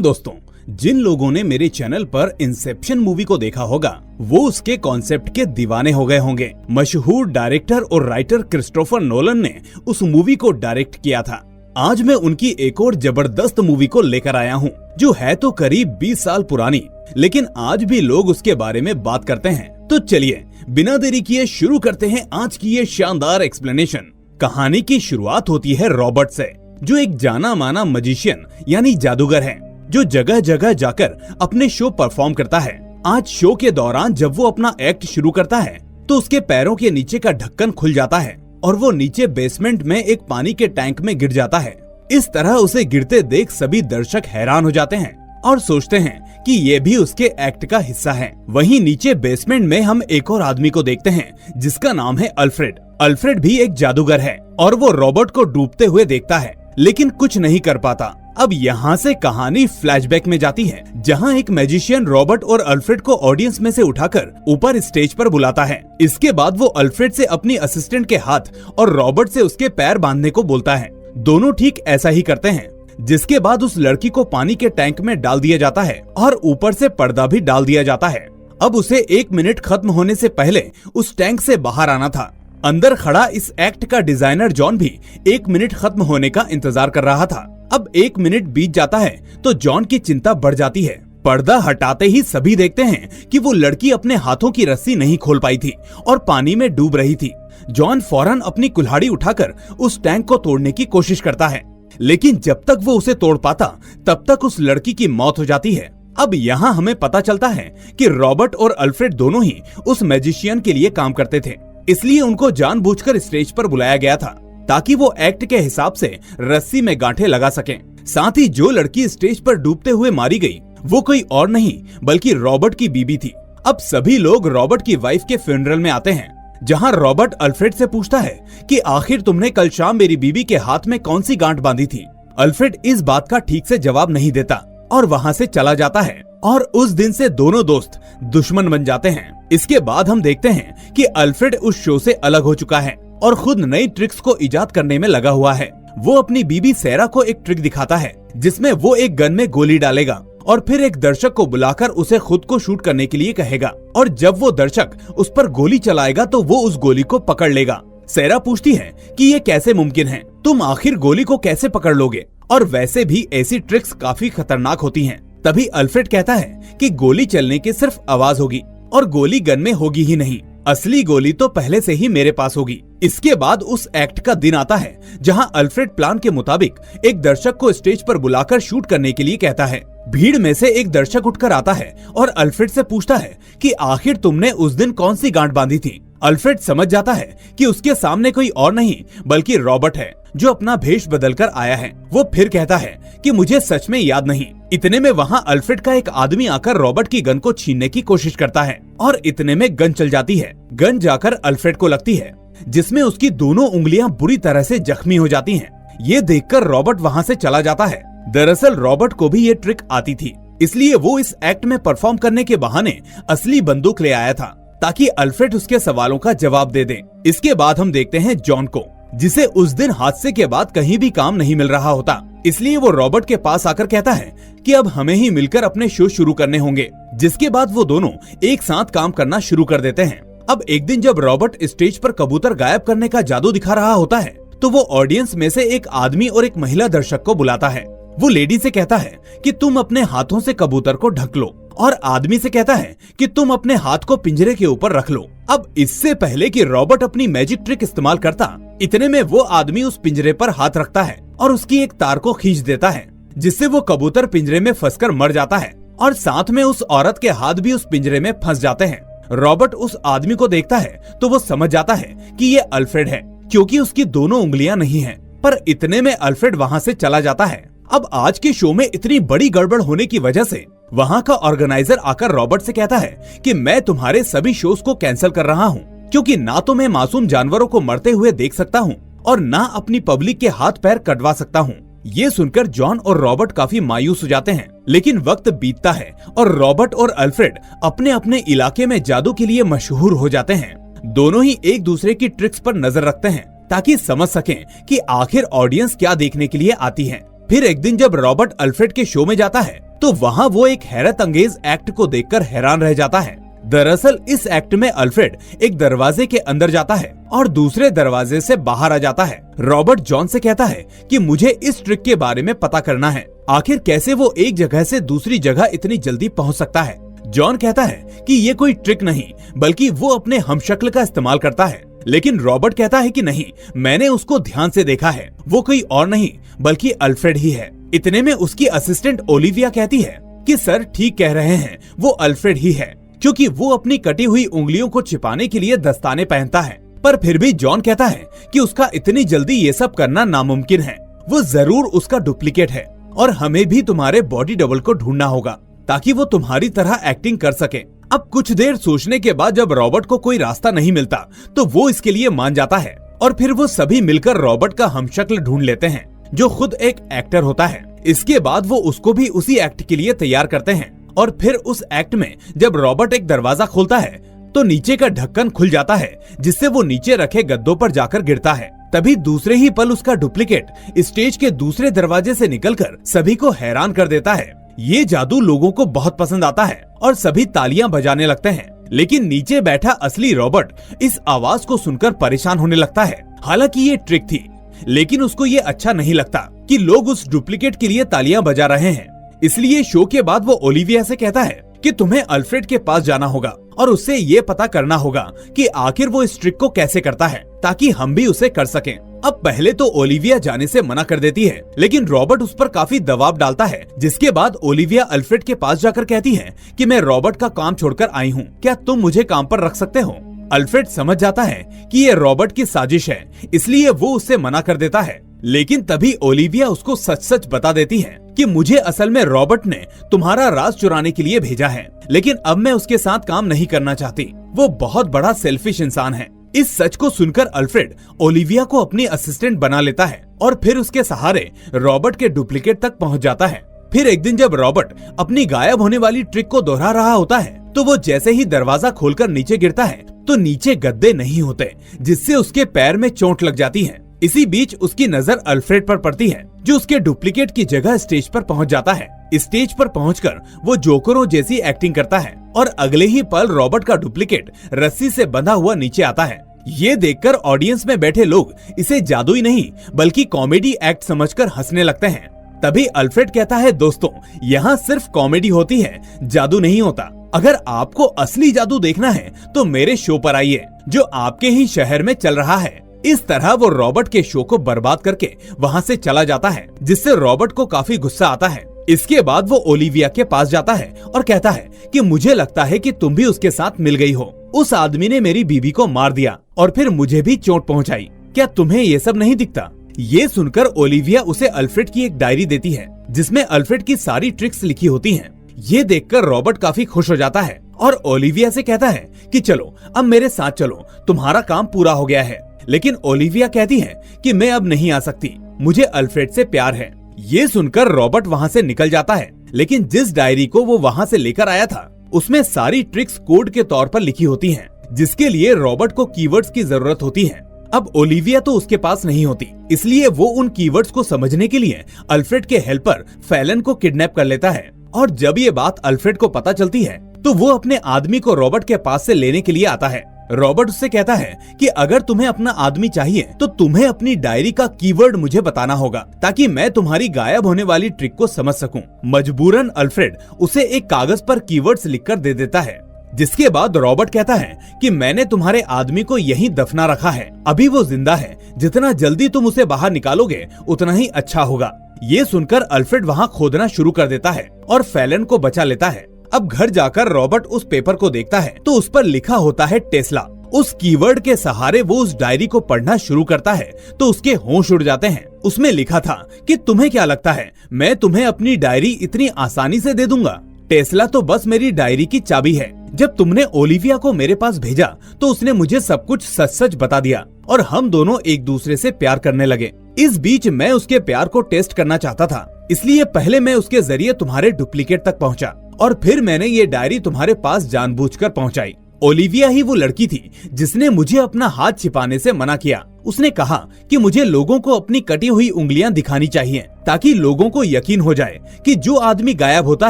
दोस्तों, जिन लोगों ने मेरे चैनल पर इंसेप्शन मूवी को देखा होगा वो उसके कॉन्सेप्ट के दीवाने हो गए होंगे। मशहूर डायरेक्टर और राइटर क्रिस्टोफर नोलन ने उस मूवी को डायरेक्ट किया था। आज मैं उनकी एक और जबरदस्त मूवी को लेकर आया हूँ, जो है तो करीब 20 साल पुरानी, लेकिन आज भी लोग उसके बारे में बात करते हैं। तो चलिए बिना देरी किए शुरू करते हैं आज की ये शानदार एक्सप्लेनेशन। कहानी की शुरुआत होती है रॉबर्ट से, जो एक जाना माना मजिशियन यानी जादूगर है, जो जगह जगह जाकर अपने शो परफॉर्म करता है। आज शो के दौरान जब वो अपना एक्ट शुरू करता है तो उसके पैरों के नीचे का ढक्कन खुल जाता है और वो नीचे बेसमेंट में एक पानी के टैंक में गिर जाता है। इस तरह उसे गिरते देख सभी दर्शक हैरान हो जाते हैं और सोचते हैं कि ये भी उसके एक्ट का हिस्सा है। वहीं नीचे बेसमेंट में हम एक और आदमी को देखते हैं जिसका नाम है अल्फ्रेड। अल्फ्रेड भी एक जादूगर है और वो रॉबर्ट को डूबते हुए देखता है, लेकिन कुछ नहीं कर पाता। अब यहाँ से कहानी फ्लैशबैक में जाती है, जहाँ एक मैजिशियन रॉबर्ट और अल्फ्रेड को ऑडियंस में से उठाकर ऊपर स्टेज पर बुलाता है। इसके बाद वो अल्फ्रेड से अपनी असिस्टेंट के हाथ और रॉबर्ट से उसके पैर बांधने को बोलता है। दोनों ठीक ऐसा ही करते हैं, जिसके बाद उस लड़की को पानी के टैंक में डाल दिया जाता है और ऊपर से पर्दा भी डाल दिया जाता है। अब उसे 1 मिनट खत्म होने से पहले उस टैंक से बाहर आना था। अंदर खड़ा इस एक्ट का डिजाइनर जॉन भी 1 मिनट खत्म होने का इंतजार कर रहा था। अब 1 मिनट बीत जाता है तो जॉन की चिंता बढ़ जाती है। पर्दा हटाते ही सभी देखते हैं कि वो लड़की अपने हाथों की रस्सी नहीं खोल पाई थी और पानी में डूब रही थी। जॉन फौरन अपनी कुल्हाड़ी उठाकर उस टैंक को तोड़ने की कोशिश करता है, लेकिन जब तक वो उसे तोड़ पाता तब तक उस लड़की की मौत हो जाती है। अब यहाँ हमें पता चलता है कि रॉबर्ट और अल्फ्रेड दोनों ही उस मैजिशियन के लिए काम करते थे, इसलिए उनको जानबूझकर स्टेज पर बुलाया गया था ताकि वो एक्ट के हिसाब से रस्सी में गांठें लगा सकें। साथ ही जो लड़की स्टेज पर डूबते हुए मारी गई वो कोई और नहीं बल्कि रॉबर्ट की बीबी थी। अब सभी लोग रॉबर्ट की वाइफ के फ्यूनरल में आते हैं, जहां रॉबर्ट अल्फ्रेड से पूछता है कि आखिर तुमने कल शाम मेरी बीबी के हाथ में कौन सी गांठ बांधी थी। अल्फ्रेड इस बात का ठीक से जवाब नहीं देता और वहां से चला जाता है और उस दिन से दोनों दोस्त दुश्मन बन जाते हैं। इसके बाद हम देखते हैं कि अल्फ्रेड उस शो से अलग हो चुका है और खुद नई ट्रिक्स को इजाद करने में लगा हुआ है। वो अपनी बीबी सैरा को एक ट्रिक दिखाता है जिसमें वो एक गन में गोली डालेगा और फिर एक दर्शक को बुलाकर उसे खुद को शूट करने के लिए कहेगा, और जब वो दर्शक उस पर गोली चलाएगा तो वो उस गोली को पकड़ लेगा। सैरा पूछती है कि ये कैसे मुमकिन है, तुम आखिर गोली को कैसे पकड़ लोगे, और वैसे भी ऐसी ट्रिक्स काफी खतरनाक होती हैं। तभी अल्फ्रेड कहता है कि गोली चलने की सिर्फ आवाज होगी और गोली गन में होगी ही नहीं, असली गोली तो पहले से ही मेरे पास होगी। इसके बाद उस एक्ट का दिन आता है जहां अल्फ्रेड प्लान के मुताबिक एक दर्शक को स्टेज पर बुलाकर शूट करने के लिए कहता है। भीड़ में से एक दर्शक उठकर आता है और अल्फ्रेड से पूछता है कि आखिर तुमने उस दिन कौन सी गांठ बांधी थी। अल्फ्रेड समझ जाता है कि उसके सामने कोई और नहीं बल्कि रॉबर्ट है, जो अपना भेष बदलकर आया है। वो फिर कहता है कि मुझे सच में याद नहीं। इतने में वहाँ अल्फ्रेड का एक आदमी आकर रॉबर्ट की गन को छीनने की कोशिश करता है और इतने में गन चल जाती है। गन जाकर अल्फ्रेड को लगती है, जिसमें उसकी दोनों उंगलियां बुरी तरह से जख्मी हो जाती हैं। ये देखकर रॉबर्ट वहाँ से चला जाता है। दरअसल रॉबर्ट को भी ये ट्रिक आती थी, इसलिए वो इस एक्ट में परफॉर्म करने के बहाने असली बंदूक ले आया था ताकि अल्फ्रेड उसके सवालों का जवाब दे दे। इसके बाद हम देखते हैं जॉन को, जिसे उस दिन हादसे के बाद कहीं भी काम नहीं मिल रहा होता, इसलिए वो रॉबर्ट के पास आकर कहता है कि अब हमें ही मिलकर अपने शो शुरू करने होंगे। जिसके बाद वो दोनों एक साथ काम करना शुरू कर देते हैं। अब एक दिन जब रॉबर्ट स्टेज पर कबूतर गायब करने का जादू दिखा रहा होता है तो वो ऑडियंस में से एक आदमी और एक महिला दर्शक को बुलाता है। वो लेडी से कहता है कि तुम अपने हाथों से कबूतर को ढक लो, और आदमी से कहता है कि तुम अपने हाथ को पिंजरे के ऊपर रख लो। अब इससे पहले कि रॉबर्ट अपनी मैजिक ट्रिक इस्तेमाल करता, इतने में वो आदमी उस पिंजरे पर हाथ रखता है और उसकी एक तार को खींच देता है, जिससे वो कबूतर पिंजरे में फंसकर मर जाता है और साथ में उस औरत के हाथ भी उस पिंजरे में फंस जाते हैं। रॉबर्ट उस आदमी को देखता है तो वो समझ जाता है कि ये अल्फ्रेड है, क्योंकि उसकी दोनों उंगलियां नहीं हैं। पर इतने में अल्फ्रेड वहाँ से चला जाता है। अब आज के शो में इतनी बड़ी गड़बड़ होने की वजह से वहाँ का ऑर्गेनाइजर आकर रॉबर्ट से कहता है कि मैं तुम्हारे सभी शोज को कैंसिल कर रहा हूँ, क्योंकि ना तो मैं मासूम जानवरों को मरते हुए देख सकता हूँ और ना अपनी पब्लिक के हाथ पैर कटवा सकता हूँ। ये सुनकर जॉन और रॉबर्ट काफी मायूस हो जाते हैं, लेकिन वक्त बीतता है और रॉबर्ट और अल्फ्रेड अपने अपने इलाके में जादू के लिए मशहूर हो जाते हैं। दोनों ही एक दूसरे की ट्रिक्स पर नजर रखते हैं ताकि समझ सकें कि आखिर ऑडियंस क्या देखने के लिए आती है। फिर एक दिन जब रॉबर्ट अल्फ्रेड के शो में जाता है तो वहाँ वो एक हैरत अंगेज एक्ट को देखकर हैरान रह जाता है। दरअसल इस एक्ट में अल्फ्रेड एक दरवाजे के अंदर जाता है और दूसरे दरवाजे से बाहर आ जाता है। रॉबर्ट जॉन से कहता है कि मुझे इस ट्रिक के बारे में पता करना है, आखिर कैसे वो एक जगह से दूसरी जगह इतनी जल्दी पहुंच सकता है। जॉन कहता है कि ये कोई ट्रिक नहीं बल्कि वो अपने हमशक्ल का इस्तेमाल करता है, लेकिन रॉबर्ट कहता है कि नहीं, मैंने उसको ध्यान से देखा है, वो कोई और नहीं बल्कि अल्फ्रेड ही है। इतने में उसकी असिस्टेंट ओलिविया कहती है कि सर ठीक कह रहे हैं, वो अल्फ्रेड ही है, क्योंकि वो अपनी कटी हुई उंगलियों को छिपाने के लिए दस्ताने पहनता है। पर फिर भी जॉन कहता है कि उसका इतनी जल्दी ये सब करना नामुमकिन है, वो जरूर उसका डुप्लीकेट है और हमें भी तुम्हारे बॉडी डबल को ढूंढना होगा ताकि वो तुम्हारी तरह एक्टिंग कर सके। अब कुछ देर सोचने के बाद जब रॉबर्ट को कोई रास्ता नहीं मिलता तो वो इसके लिए मान जाता है और फिर वो सभी मिलकर रॉबर्ट का हमशक्ल ढूंढ लेते हैं जो खुद एक एक्टर होता है। इसके बाद वो उसको भी उसी एक्ट के लिए तैयार करते हैं और फिर उस एक्ट में जब रॉबर्ट एक दरवाजा खोलता है तो नीचे का ढक्कन खुल जाता है जिससे वो नीचे रखे गद्दों पर जाकर गिरता है। तभी दूसरे ही पल उसका डुप्लीकेट स्टेज के दूसरे दरवाजे से निकलकर सभी को हैरान कर देता है। ये जादू लोगों को बहुत पसंद आता है और सभी तालियां बजाने लगते हैं, लेकिन नीचे बैठा असली रॉबर्ट इस आवाज को सुनकर परेशान होने लगता है। हालांकि ये ट्रिक थी, लेकिन उसको ये अच्छा नहीं लगता कि लोग उस डुप्लीकेट के लिए तालियां बजा रहे हैं। इसलिए शो के बाद वो ओलिविया से कहता है कि तुम्हें अल्फ्रेड के पास जाना होगा और उससे ये पता करना होगा कि आखिर वो इस ट्रिक को कैसे करता है ताकि हम भी उसे कर सकें। अब पहले तो ओलिविया जाने से मना कर देती है, लेकिन रॉबर्ट उस पर काफी दबाव डालता है, जिसके बाद ओलिविया अल्फ्रेड के पास जाकर कहती है कि मैं रॉबर्ट का काम छोड़कर आई हूँ, क्या तुम मुझे काम पर रख सकते हो। अल्फ्रेड समझ जाता है कि ये रॉबर्ट की साजिश है, इसलिए वो उससे मना कर देता है। लेकिन तभी ओलिविया उसको सच सच बता देती है कि मुझे असल में रॉबर्ट ने तुम्हारा राज चुराने के लिए भेजा है, लेकिन अब मैं उसके साथ काम नहीं करना चाहती, वो बहुत बड़ा सेल्फिश इंसान है। इस सच को सुनकर अल्फ्रेड ओलिविया को अपनी असिस्टेंट बना लेता है और फिर उसके सहारे रॉबर्ट के डुप्लीकेट तक पहुंच जाता है। फिर एक दिन जब रॉबर्ट अपनी गायब होने वाली ट्रिक को दोहरा रहा होता है तो वो जैसे ही दरवाजा खोलकर नीचे गिरता है तो नीचे गद्दे नहीं होते, जिससे उसके पैर में चोट लग जाती है। इसी बीच उसकी नजर अल्फ्रेड पर पड़ती है जो उसके डुप्लीकेट की जगह स्टेज पर पहुंच जाता है। स्टेज पर पहुंचकर वो जोकरों जैसी एक्टिंग करता है और अगले ही पल रॉबर्ट का डुप्लीकेट रस्सी से बंधा हुआ नीचे आता है। ये देखकर ऑडियंस में बैठे लोग इसे जादू ही नहीं बल्कि कॉमेडी एक्ट समझकर हंसने लगते हैं। तभी अल्फ्रेड कहता है, दोस्तों यहाँ सिर्फ कॉमेडी होती है, जादू नहीं होता। अगर आपको असली जादू देखना है तो मेरे शो पर आइए जो आपके ही शहर में चल रहा है। इस तरह वो रॉबर्ट के शो को बर्बाद करके वहाँ से चला जाता है, जिससे रॉबर्ट को काफी गुस्सा आता है। इसके बाद वो ओलिविया के पास जाता है और कहता है कि मुझे लगता है कि तुम भी उसके साथ मिल गई हो। उस आदमी ने मेरी बीबी को मार दिया और फिर मुझे भी चोट पहुंचाई। क्या तुम्हें ये सब नहीं दिखता? ये सुनकर ओलिविया उसे अल्फ्रेड की एक डायरी देती है जिसमें अल्फ्रेड की सारी ट्रिक्स लिखी होती हैं। ये देखकर रॉबर्ट काफी खुश हो जाता है और ओलिविया से कहता है कि चलो अब मेरे साथ चलो, तुम्हारा काम पूरा हो गया है। लेकिन ओलिविया कहती है कि मैं अब नहीं आ सकती, मुझे अल्फ्रेड से प्यार है। ये सुनकर रॉबर्ट वहाँ से निकल जाता है, लेकिन जिस डायरी को वो वहाँ से लेकर आया था उसमें सारी ट्रिक्स कोड के तौर पर लिखी होती हैं, जिसके लिए रॉबर्ट को कीवर्ड्स की जरूरत होती है। अब ओलिविया तो उसके पास नहीं होती, इसलिए वो उन कीवर्ड्स को समझने के लिए अल्फ्रेड के हेल्पर फैलन को किडनैप कर लेता है। और जब ये बात अल्फ्रेड को पता चलती है तो वो अपने आदमी को रॉबर्ट के पास से लेने के लिए आता है। रॉबर्ट उससे कहता है कि अगर तुम्हें अपना आदमी चाहिए तो तुम्हें अपनी डायरी का कीवर्ड मुझे बताना होगा ताकि मैं तुम्हारी गायब होने वाली ट्रिक को समझ सकूं। मजबूरन अल्फ्रेड उसे एक कागज पर कीवर्ड्स लिखकर दे देता है, जिसके बाद रॉबर्ट कहता है कि मैंने तुम्हारे आदमी को यहीं दफना रखा है, अभी वो जिंदा है, जितना जल्दी तुम उसे बाहर निकालोगे उतना ही अच्छा होगा। ये सुनकर अल्फ्रेड वहाँ खोदना शुरू कर देता है और फैलन को बचा लेता है। अब घर जाकर रॉबर्ट उस पेपर को देखता है तो उस पर लिखा होता है टेस्ला। उस कीवर्ड के सहारे वो उस डायरी को पढ़ना शुरू करता है तो उसके होश उड़ जाते हैं। उसमें लिखा था कि तुम्हें क्या लगता है मैं तुम्हें अपनी डायरी इतनी आसानी से दे दूंगा? टेस्ला तो बस मेरी डायरी की चाबी है। जब तुमने ओलिविया को मेरे पास भेजा तो उसने मुझे सब कुछ सच सच बता दिया और हम दोनों एक दूसरे से प्यार करने लगे। इस बीच मैं उसके प्यार को टेस्ट करना चाहता था, इसलिए पहले मैं उसके जरिए तुम्हारे डुप्लीकेट तक पहुंचा और फिर मैंने ये डायरी तुम्हारे पास जानबूझकर पहुंचाई। ओलिविया ही वो लड़की थी जिसने मुझे अपना हाथ छिपाने से मना किया उसने कहा कि मुझे लोगों को अपनी कटी हुई उंगलियां दिखानी चाहिए ताकि लोगों को यकीन हो जाए कि जो आदमी गायब होता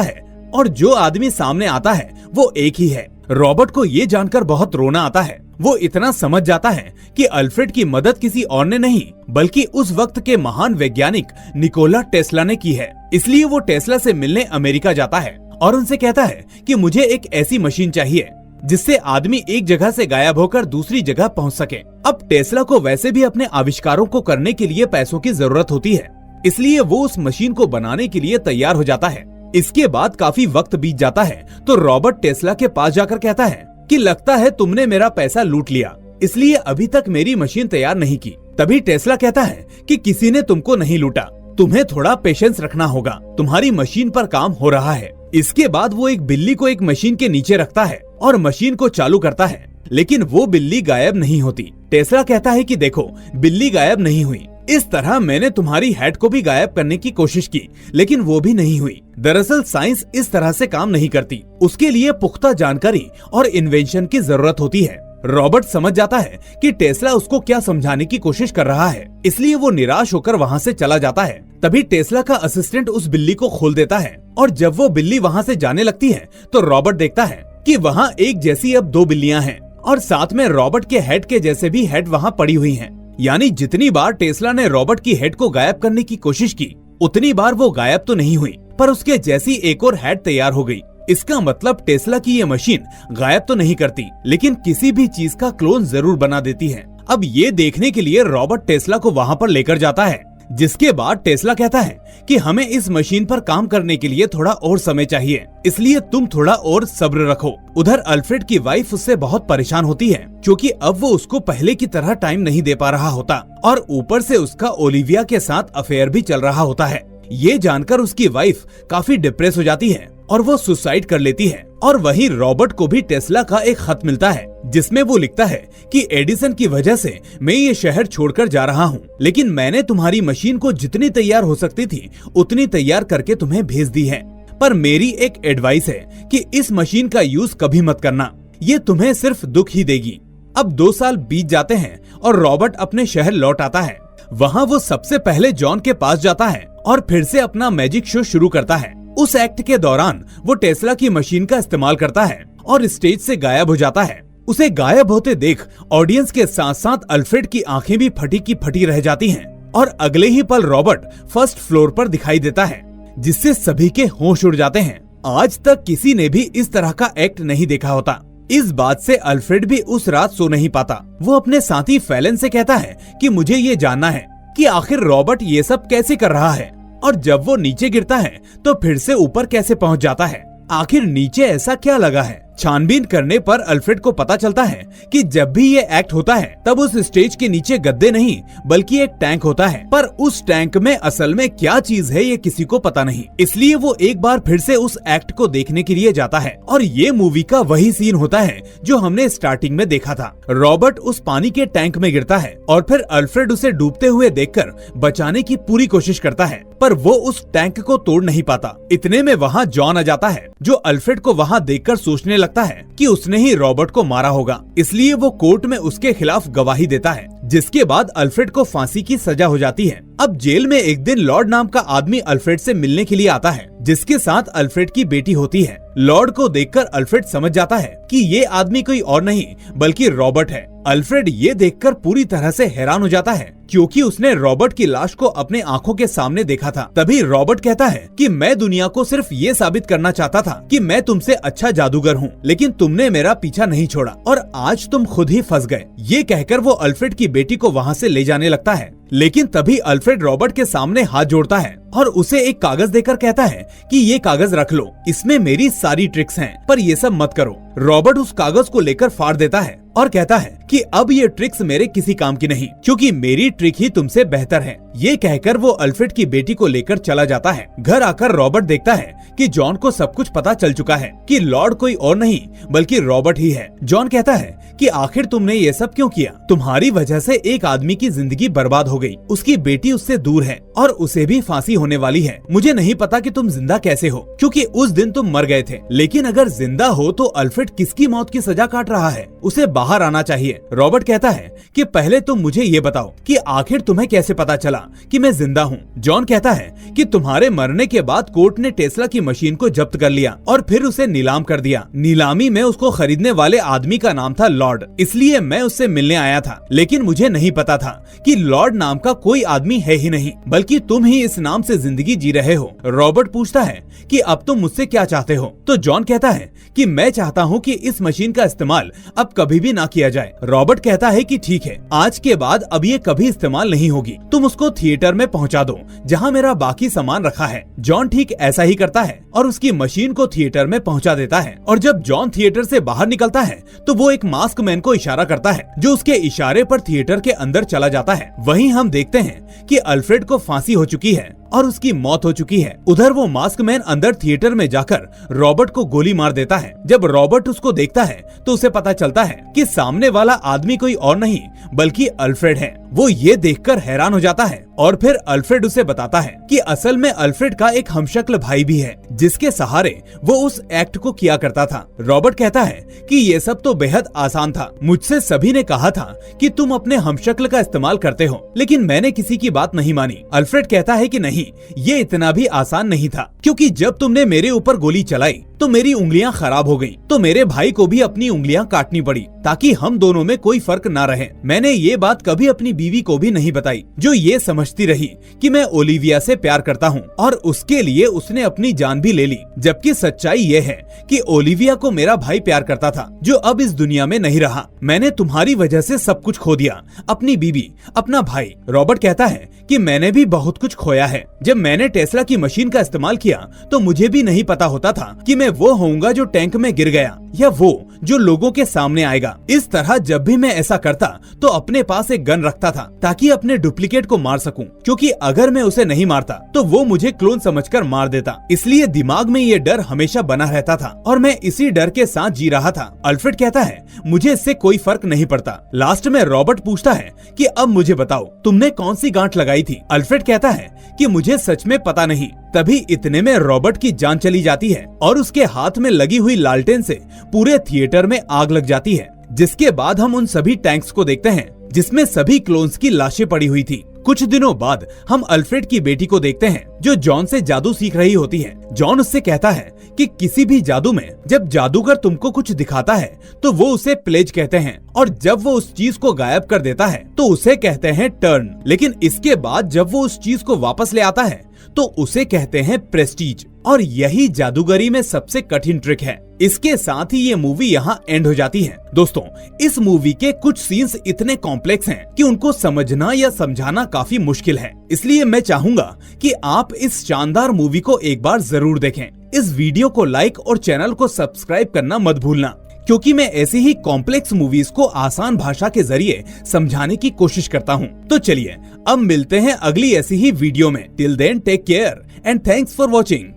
है और जो आदमी सामने आता है वो एक ही है। रॉबर्ट को ये जानकर बहुत रोना आता है। वो इतना समझ जाता है कि अल्फ्रेड की मदद किसी और ने नहीं बल्कि उस वक्त के महान वैज्ञानिक निकोला टेस्ला ने की है। इसलिए वो टेस्ला से मिलने अमेरिका जाता है और उनसे कहता है कि मुझे एक ऐसी मशीन चाहिए जिससे आदमी एक जगह से गायब होकर दूसरी जगह पहुंच सके। अब टेस्ला को वैसे भी अपने आविष्कारों को करने के लिए पैसों की जरूरत होती है, इसलिए वो उस मशीन को बनाने के लिए तैयार हो जाता है। इसके बाद काफी वक्त बीत जाता है तो रॉबर्ट टेस्ला के पास जाकर कहता है कि लगता है तुमने मेरा पैसा लूट लिया, इसलिए अभी तक मेरी मशीन तैयार नहीं की। तभी टेस्ला कहता है कि किसी ने तुमको नहीं लूटा, तुम्हें थोड़ा पेशेंस रखना होगा, तुम्हारी मशीन पर काम हो रहा है। इसके बाद वो एक बिल्ली को एक मशीन के नीचे रखता है और मशीन को चालू करता है, लेकिन वो बिल्ली गायब नहीं होती। टेस्ला कहता है कि देखो, बिल्ली गायब नहीं हुई। इस तरह मैंने तुम्हारी हेड को भी गायब करने की कोशिश की, लेकिन वो भी नहीं हुई। दरअसल साइंस इस तरह से काम नहीं करती, उसके लिए पुख्ता जानकारी और इन्वेंशन की जरूरत होती है। रॉबर्ट समझ जाता है कि टेस्ला उसको क्या समझाने की कोशिश कर रहा है, इसलिए वो निराश होकर वहाँ से चला जाता है। तभी टेस्ला का असिस्टेंट उस बिल्ली को खोल देता है और जब वो बिल्ली वहाँ से जाने लगती है तो रॉबर्ट देखता है कि वहाँ एक जैसी अब दो बिल्लियाँ हैं और साथ में रॉबर्ट के हेड के जैसे भी हेड वहाँ पड़ी हुई हैं। यानी जितनी बार टेस्ला ने रॉबर्ट की हेड को गायब करने की कोशिश की, उतनी बार वो गायब तो नहीं हुई, पर उसके जैसी एक और हेड तैयार हो गई। इसका मतलब टेस्ला की ये मशीन गायब तो नहीं करती, लेकिन किसी भी चीज का क्लोन जरूर बना देती है। अब ये देखने के लिए रॉबर्ट टेस्ला को वहाँ पर लेकर जाता है, जिसके बाद टेस्ला कहता है कि हमें इस मशीन पर काम करने के लिए थोड़ा और समय चाहिए, इसलिए तुम थोड़ा और सब्र रखो। उधर अल्फ्रेड की वाइफ उससे बहुत परेशान होती है क्योंकि अब वो उसको पहले की तरह टाइम नहीं दे पा रहा होता और ऊपर से उसका ओलिविया के साथ अफेयर भी चल रहा होता है। ये जानकर उसकी वाइफ काफी डिप्रेस हो जाती है और वो सुसाइड कर लेती है। और वहीं रॉबर्ट को भी टेस्ला का एक खत मिलता है जिसमें वो लिखता है कि एडिसन की वजह से मैं ये शहर छोड़कर जा रहा हूँ, लेकिन मैंने तुम्हारी मशीन को जितनी तैयार हो सकती थी उतनी तैयार करके तुम्हें भेज दी है। पर मेरी एक एडवाइस है कि इस मशीन का यूज कभी मत करना, ये तुम्हें सिर्फ दुख ही देगी। अब 2 साल बीत जाते हैं और रॉबर्ट अपने शहर लौट आता है। वहाँ वो सबसे पहले जॉन के पास जाता है और फिर से अपना मैजिक शो शुरू करता है। उस एक्ट के दौरान वो टेस्ला की मशीन का इस्तेमाल करता है और स्टेज से गायब हो जाता है। उसे गायब होते देख ऑडियंस के साथ साथ अल्फ्रेड की आंखें भी फटी की फटी रह जाती हैं और अगले ही पल रॉबर्ट फर्स्ट फ्लोर पर दिखाई देता है, जिससे सभी के होश उड़ जाते हैं। आज तक किसी ने भी इस तरह का एक्ट नहीं देखा होता। इस बात से अल्फ्रेड भी उस रात सो नहीं पाता। वो अपने साथी फैलन से कहता है कि मुझे ये जानना है कि आखिर रॉबर्ट ये सब कैसे कर रहा है और जब वो नीचे गिरता है तो फिर से ऊपर कैसे पहुंच जाता है। आखिर नीचे ऐसा क्या लगा है। छानबीन करने पर अल्फ्रेड को पता चलता है कि जब भी ये एक्ट होता है तब उस स्टेज के नीचे गद्दे नहीं बल्कि एक टैंक होता है, पर उस टैंक में असल में क्या चीज है ये किसी को पता नहीं। इसलिए वो एक बार फिर से उस एक्ट को देखने के लिए जाता है और ये मूवी का वही सीन होता है जो हमने स्टार्टिंग में देखा था। रॉबर्ट उस पानी के टैंक में गिरता है और फिर अल्फ्रेड उसे डूबते हुए देखकर बचाने की पूरी कोशिश करता है, पर वो उस टैंक को तोड़ नहीं पाता। इतने में वहाँ जॉन आ जाता है जो अल्फ्रेड को वहाँ देखकर सोचने लगता है कि उसने ही रॉबर्ट को मारा होगा, इसलिए वो कोर्ट में उसके खिलाफ गवाही देता है, जिसके बाद अल्फ्रेड को फांसी की सजा हो जाती है। अब जेल में एक दिन लॉर्ड नाम का आदमी अल्फ्रेड से मिलने के लिए आता है, जिसके साथ अल्फ्रेड की बेटी होती है। लॉर्ड को देखकर अल्फ्रेड समझ जाता है कि ये आदमी कोई और नहीं बल्कि रॉबर्ट है। अल्फ्रेड ये देखकर पूरी तरह से हैरान हो जाता है क्योंकि उसने रॉबर्ट की लाश को अपने आंखों के सामने देखा था। तभी रॉबर्ट कहता है कि मैं दुनिया को सिर्फ ये साबित करना चाहता था कि मैं तुमसे अच्छा जादूगर हूँ, लेकिन तुमने मेरा पीछा नहीं छोड़ा और आज तुम खुद ही फंस गए। ये कहकर वो अल्फ्रेड की बेटी को वहाँ से ले जाने लगता है, लेकिन तभी अल्फ्रेड रॉबर्ट के सामने हाथ जोड़ता है और उसे एक कागज देकर कहता है कि ये कागज रख लो, इसमें मेरी सारी ट्रिक्स हैं, पर ये सब मत करो। रॉबर्ट उस कागज को लेकर फाड़ देता है और कहता है कि अब ये ट्रिक्स मेरे किसी काम की नहीं, क्योंकि मेरी ट्रिक ही तुमसे बेहतर है। ये कहकर वो अल्फ्रेड की बेटी को लेकर चला जाता है। घर आकर रॉबर्ट देखता है कि जॉन को सब कुछ पता चल चुका है कि लॉर्ड कोई और नहीं बल्कि रॉबर्ट ही है। जॉन कहता है कि आखिर तुमने ये सब क्यों किया? तुम्हारी वजह से एक आदमी की जिंदगी बर्बाद हो गई, उसकी बेटी उससे दूर है और उसे भी फांसी होने वाली है। मुझे नहीं पता कि तुम जिंदा कैसे हो, क्योंकि उस दिन तुम मर गए थे, लेकिन अगर जिंदा हो तो अल्फ्रेड किसकी मौत की सजा काट रहा है? उसे बाहर आना चाहिए। रॉबर्ट कहता है कि पहले तुम मुझे ये बताओ कि आखिर तुम्हें कैसे पता चला कि मैं जिंदा हूँ। जॉन कहता है कि तुम्हारे मरने के बाद कोर्ट ने टेस्ला की मशीन को जब्त कर लिया और फिर उसे नीलाम कर दिया। नीलामी में उसको खरीदने वाले आदमी का नाम था लॉर्ड, इसलिए मैं उससे मिलने आया था। लेकिन मुझे नहीं पता था कि लॉर्ड नाम का कोई आदमी है ही नहीं, बल्कि तुम ही इस नाम से जिंदगी जी रहे हो। रॉबर्ट पूछता है कि अब तुम मुझसे क्या चाहते हो? तो जॉन कहता है कि मैं चाहता हूँ कि इस मशीन का इस्तेमाल अब कभी भी ना किया जाए। रॉबर्ट कहता है कि ठीक है, आज के बाद अब ये कभी इस्तेमाल नहीं होगी। तुम उसको थिएटर में पहुंचा दो जहां मेरा बाकी सामान रखा है। जॉन ठीक ऐसा ही करता है और उसकी मशीन को थिएटर में पहुंचा देता है। और जब जॉन थिएटर से बाहर निकलता है तो वो एक मास्क मैन को इशारा करता है, जो उसके इशारे पर थिएटर के अंदर चला जाता है। वहीं हम देखते हैं कि अल्फ्रेड को फांसी हो चुकी है और उसकी मौत हो चुकी है। उधर वो मास्क मैन अंदर थिएटर में जाकर रॉबर्ट को गोली मार देता है। जब रॉबर्ट उसको देखता है तो उसे पता चलता है कि सामने वाला आदमी कोई और नहीं बल्कि अल्फ्रेड है। वो ये देखकर हैरान हो जाता है और फिर अल्फ्रेड उसे बताता है कि असल में अल्फ्रेड का एक हमशक्ल भाई भी है, जिसके सहारे वो उस एक्ट को किया करता था। रॉबर्ट कहता है कि ये सब तो बेहद आसान था। मुझसे सभी ने कहा था कि तुम अपने हमशक्ल का इस्तेमाल करते हो, लेकिन मैंने किसी की बात नहीं मानी। अल्फ्रेड कहता है कि नहीं, ये इतना भी आसान नहीं था, क्योंकि जब तुमने मेरे ऊपर गोली चलाई तो मेरी उंगलियां खराब हो गईं, तो मेरे भाई को भी अपनी उंगलियां काटनी पड़ी ताकि हम दोनों में कोई फर्क ना रहे। मैंने ये बात कभी अपनी बीवी को भी नहीं बताई, जो ये समझती रही कि मैं ओलिविया से प्यार करता हूँ और उसके लिए उसने अपनी जान भी ले ली। जबकि सच्चाई ये है कि ओलिविया को मेरा भाई प्यार करता था, जो अब इस दुनिया में नहीं रहा। मैंने तुम्हारी वजह से सब कुछ खो दिया, अपनी बीवी, अपना भाई। रॉबर्ट कहता है कि मैंने भी बहुत कुछ खोया है। जब मैंने टेस्ला की मशीन का इस्तेमाल किया तो मुझे भी नहीं पता होता था कि मैं वो होऊंगा जो टैंक में गिर गया या वो जो लोगों के सामने आएगा। इस तरह जब भी मैं ऐसा करता तो अपने पास एक गन रखता था ताकि अपने डुप्लीकेट को मार सकूं, क्योंकि अगर मैं उसे नहीं मारता तो वो मुझे क्लोन समझकर मार देता। इसलिए दिमाग में ये डर हमेशा बना रहता था और मैं इसी डर के साथ जी रहा था। अल्फ्रेड कहता है मुझे इससे कोई फर्क नहीं पड़ता। लास्ट में रॉबर्ट पूछता है कि अब मुझे बताओ तुमने कौन सी गांठ लगाई थी? अल्फ्रेड कहता है कि मुझे सच में पता नहीं। तभी इतने में रॉबर्ट की जान चली जाती है और उसके हाथ में लगी हुई लालटेन से पूरे थिएटर में आग लग जाती है। जिसके बाद हम उन सभी टैंक्स को देखते हैं जिसमें सभी क्लोन्स की लाशें पड़ी हुई थी। कुछ दिनों बाद हम अल्फ्रेड की बेटी को देखते हैं जो जॉन से जादू सीख रही होती है। जॉन उससे कहता है कि किसी भी जादू में जब जादूगर तुमको कुछ दिखाता है तो वो उसे प्लेज कहते हैं, और जब वो उस चीज को गायब कर देता है तो उसे कहते हैं टर्न। लेकिन इसके बाद जब वो उस चीज को वापस ले आता है तो उसे कहते हैं प्रेस्टीज। और यही जादूगरी में सबसे कठिन ट्रिक है। इसके साथ ही ये मूवी यहाँ एंड हो जाती है। दोस्तों, इस मूवी के कुछ सीन्स इतने कॉम्प्लेक्स हैं कि उनको समझना या समझाना काफी मुश्किल है। इसलिए मैं चाहूंगा कि आप इस शानदार मूवी को एक बार जरूर देखें। इस वीडियो को लाइक और चैनल को सब्सक्राइब करना मत भूलना, क्योंकि मैं ऐसी ही कॉम्प्लेक्स मूवीज को आसान भाषा के जरिए समझाने की कोशिश करता हूँ। तो चलिए अब मिलते हैं अगली ऐसी ही वीडियो में। Till then take care and thanks for watching.